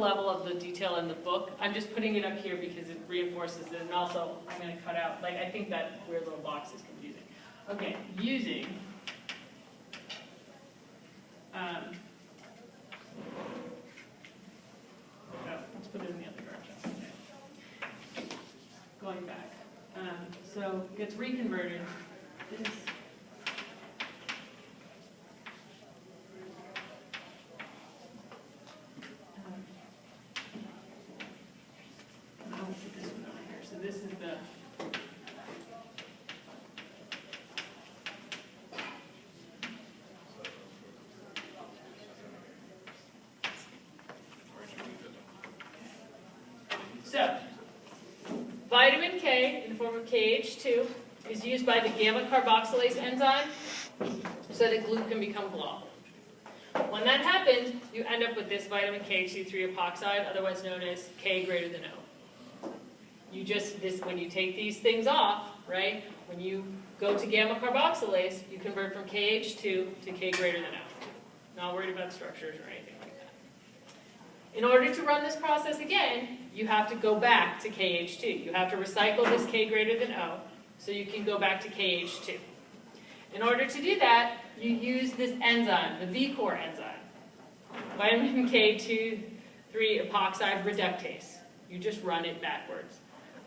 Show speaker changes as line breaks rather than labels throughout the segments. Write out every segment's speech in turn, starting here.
level of the detail in the book. I'm just putting it up here because it reinforces it, and also I'm going to cut out, like, I think that weird little box is confusing. Okay, using let's put it in the other direction. Okay. Going back. So gets reconverted. This I'll put this one over here. So this is the So, vitamin K in the form of KH2 is used by the gamma carboxylase enzyme so that glue can become GLA. When that happens, you end up with this vitamin KH2 3-epoxide, otherwise known as K greater than O. When you take these things off, right, when you go to gamma carboxylase, you convert from KH2 to K greater than O. Not worried about structures or anything like that. In order to run this process again, you have to go back to KH2. You have to recycle this K greater than O so you can go back to KH2. In order to do that, you use this enzyme, the VCOR enzyme, vitamin K2 3-epoxide reductase. You just run it backwards.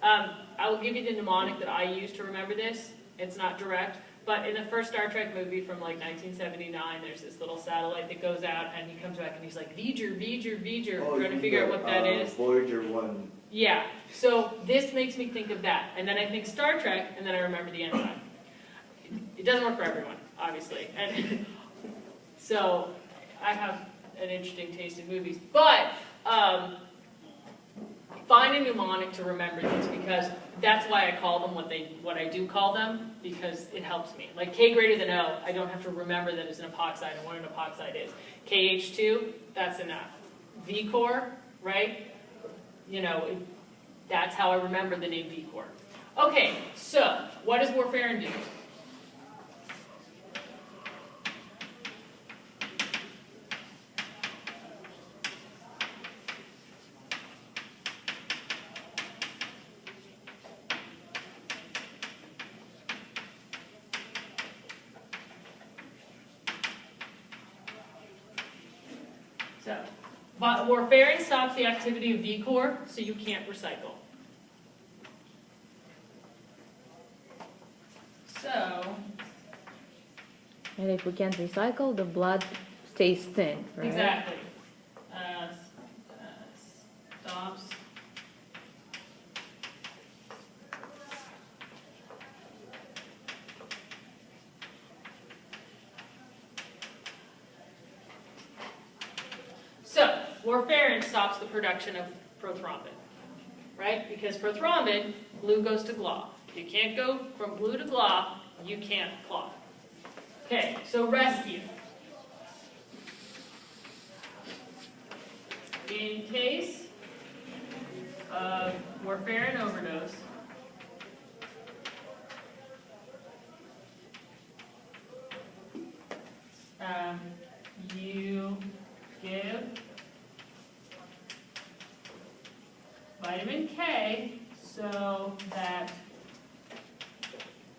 I will give you the mnemonic that I use to remember this. It's not direct, but in the first Star Trek movie from like 1979, there's this little satellite that goes out, and he comes back and he's like, V'ger, V'ger, V'ger, trying to figure out what that is.
Voyager 1.
Yeah, so this makes me think of that. And then I think Star Trek, and then I remember the enzyme. It doesn't work for everyone, obviously. And so I have an interesting taste in movies. But find a mnemonic to remember these, because that's why I call them what I do call them, because it helps me. Like K greater than O, I don't have to remember that it's an epoxide and what an epoxide is. KH2, that's enough. VCOR, right? You know, that's how I remember the name VCOR. Okay, so what does warfarin do? So, warfarin stops the activity of VCOR, so you can't recycle. So,
and if we can't recycle, the blood stays thin, right?
Exactly. Stops. So, warfarin stops the production of prothrombin, right? Because prothrombin, glue goes to GLA. You can't go from glue to GLA, you can't clot. Okay, so rescue. In case of warfarin overdose, you give vitamin K so that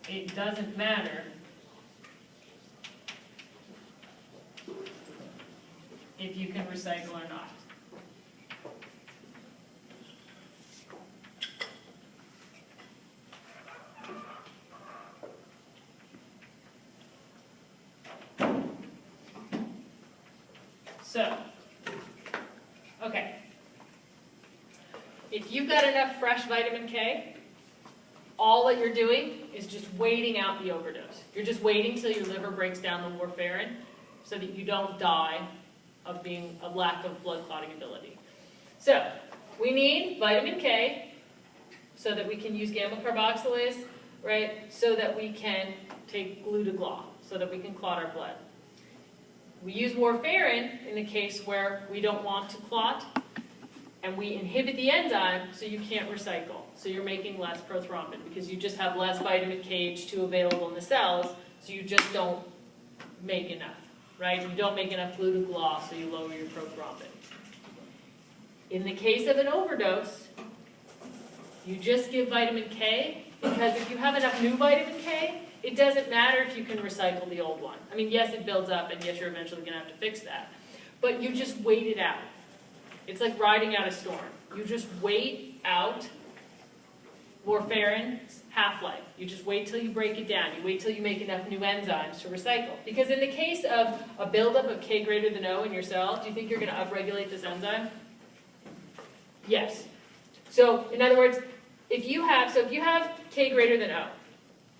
it doesn't matter if you can recycle or not. So, okay. If you've got enough fresh vitamin K, all that you're doing is just waiting out the overdose. You're just waiting till your liver breaks down the warfarin so that you don't die of lack of blood clotting ability. So, we need vitamin K so that we can use gamma carboxylase, right? So that we can take glue to GLA, so that we can clot our blood. We use warfarin in the case where we don't want to clot, and we inhibit the enzyme so you can't recycle. So you're making less prothrombin because you just have less vitamin KH2 available in the cells, so you just don't make enough, right? You don't make enough glue to GLA, so you lower your prothrombin. In the case of an overdose, you just give vitamin K, because if you have enough new vitamin K, it doesn't matter if you can recycle the old one. I mean, yes, it builds up, and yes, you're eventually gonna have to fix that. But you just wait it out. It's like riding out a storm. You just wait out warfarin's half-life. You just wait till you break it down. You wait till you make enough new enzymes to recycle. Because in the case of a buildup of K greater than O in your cell, do you think you're gonna upregulate this enzyme? Yes. So, in other words, if you have K greater than O,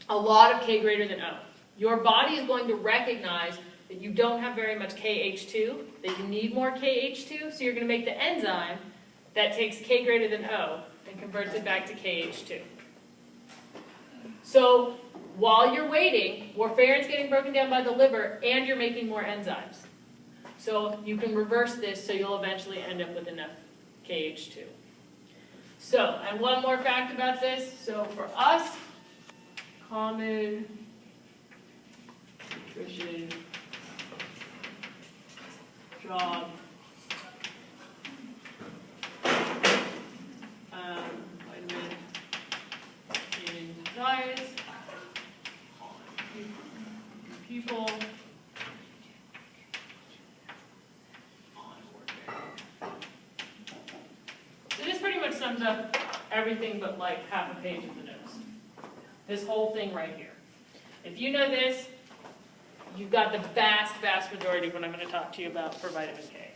a lot of K greater than O, your body is going to recognize that you don't have very much KH2, that you need more KH2, so you're going to make the enzyme that takes K greater than O and converts it back to KH2. So, while you're waiting, warfarin's getting broken down by the liver, and you're making more enzymes. So, you can reverse this, so you'll eventually end up with enough KH2. So, and one more fact about this. So for us, common nutrition job, vitamin in diets, people So this pretty much sums up everything but like half a page of the notes. This whole thing right here. If you know this, you've got the vast, vast majority of what I'm going to talk to you about for vitamin K.